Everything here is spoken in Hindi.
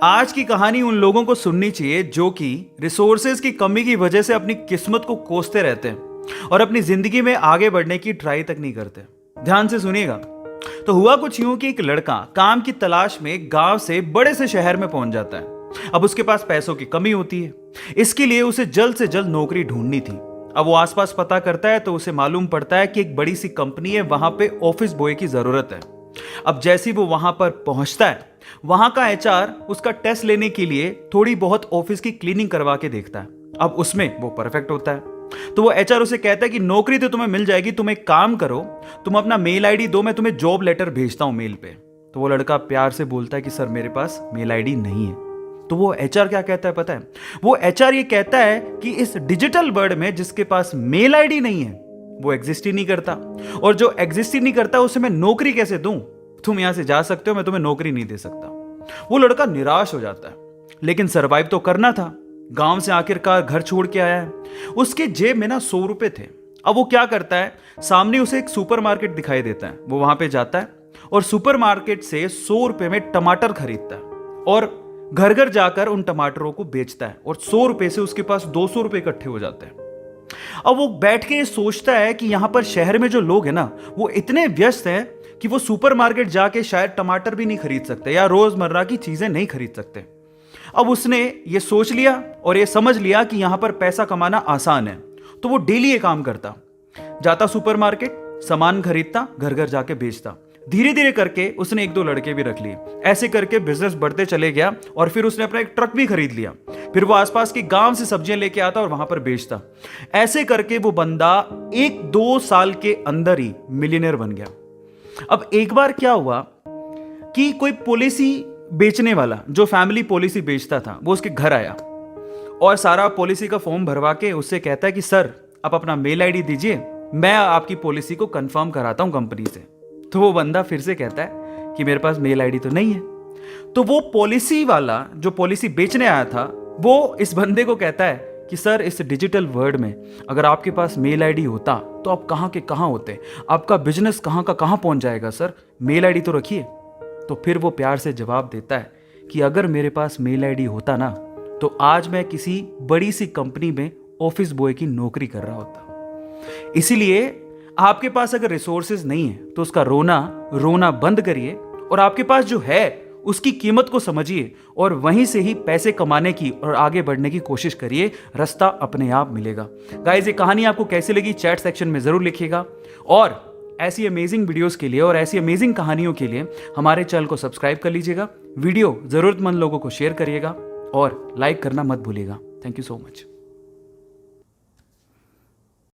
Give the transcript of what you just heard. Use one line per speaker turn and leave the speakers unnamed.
आज की कहानी उन लोगों को सुननी चाहिए जो कि रिसोर्सेज की कमी की वजह से अपनी किस्मत को कोसते रहते हैं और अपनी जिंदगी में आगे बढ़ने की ट्राई तक नहीं करते। ध्यान से सुनिएगा। तो हुआ कुछ यूं कि एक लड़का काम की तलाश में गांव से बड़े से शहर में पहुंच जाता है। अब उसके पास पैसों की कमी होती है, इसके लिए उसे जल्द से जल्द नौकरी ढूंढनी थी। अब वो आसपास पता करता है तो उसे मालूम पड़ता है कि एक बड़ी सी कंपनी है, वहां पे ऑफिस बॉय की जरूरत है। अब जैसे ही वो वहां पर पहुंचता है, वहां का एचआर उसका टेस्ट लेने के लिए थोड़ी बहुत ऑफिस की क्लीनिंग करवा के देखता है। अब उसमें वो परफेक्ट होता है तो वो एचआर उसे कहता है कि नौकरी तो तुम्हें मिल जाएगी, तुम एक काम करो, तुम अपना मेल आईडी दो, मैं तुम्हें जॉब लेटर भेजता हूं मेल पे। तो वो लड़का प्यार से बोलता है कि सर मेरे पास मेल आईडी नहीं है। तो वो एचआर क्या कहता है पता है? वो एचआर ये कहता है कि इस डिजिटल वर्ल्ड में जिसके पास मेल आईडी नहीं है वो एग्जिस्ट ही नहीं करता, और जो एग्जिस्ट ही नहीं करता उसे मैं नौकरी कैसे दूं? तुम यहां से जा सकते हो, मैं तुम्हें नौकरी नहीं दे सकता। वो लड़का निराश हो जाता है, लेकिन सरवाइव तो करना था। गांव से आखिरकार घर छोड़ के आया है, उसके जेब में ना 100 रुपए थे। अब वो क्या करता है, सामने उसे एक सुपरमार्केट दिखाई देता है, वो वहां पे जाता है और सुपरमार्केट से 100 रुपए में टमाटर खरीदता है और घर घर जाकर उन टमाटरों को बेचता है, और 100 रुपए से उसके पास 200 रुपए इकट्ठे हो जाते हैं। अब वो बैठ के सोचता है कि यहां पर शहर में जो लोग हैं ना, वो इतने व्यस्त हैं कि वो सुपरमार्केट जाके शायद टमाटर भी नहीं खरीद सकते या रोजमर्रा की चीजें नहीं खरीद सकते। अब उसने ये सोच लिया और ये समझ लिया कि यहां पर पैसा कमाना आसान है, तो वो डेली ये काम करता, जाता सुपरमार्केट, सामान खरीदता, घर घर जाके बेचता। धीरे धीरे करके उसने 1-2 लड़के भी रख लिए। ऐसे करके बिजनेस बढ़ते चले गया और फिर उसने अपना एक ट्रक भी खरीद लिया। फिर वो आसपास के गांव से सब्जियां लेके आता और वहां पर बेचता। ऐसे करके वो बंदा 1-2 साल के अंदर ही मिलियनर बन गया। अब एक बार क्या हुआ कि कोई पॉलिसी बेचने वाला जो फैमिली पॉलिसी बेचता था वो उसके घर आया और सारा पॉलिसी का फॉर्म भरवा के उससे कहता है कि सर आप अपना मेल आईडी दीजिए, मैं आपकी पॉलिसी को कंफर्म कराता हूं कंपनी से। तो वो बंदा फिर से कहता है कि मेरे पास मेल आईडी तो नहीं है। तो वो पॉलिसी वाला जो पॉलिसी बेचने आया था वो इस बंदे को कहता है कि सर इस डिजिटल वर्ल्ड में अगर आपके पास मेल आईडी होता तो आप कहाँ के कहाँ होते, आपका बिजनेस कहाँ का कहाँ पहुंच जाएगा, सर मेल आईडी तो रखिए। तो फिर वो प्यार से जवाब देता है कि अगर मेरे पास मेल आईडी होता ना तो आज मैं किसी बड़ी सी कंपनी में ऑफिस बॉय की नौकरी कर रहा होता। इसीलिए आपके पास अगर रिसोर्सेज नहीं है तो उसका रोना बंद करिए और आपके पास जो है उसकी कीमत को समझिए और वहीं से ही पैसे कमाने की और आगे बढ़ने की कोशिश करिए, रास्ता अपने आप मिलेगा। गाइस ये कहानी आपको कैसी लगी चैट सेक्शन में जरूर लिखिएगा, और ऐसी अमेजिंग वीडियोस के लिए और ऐसी अमेजिंग कहानियों के लिए हमारे चैनल को सब्सक्राइब कर लीजिएगा। वीडियो जरूरतमंद लोगों को शेयर करिएगा और लाइक करना मत भूलिएगा। Thank you so much.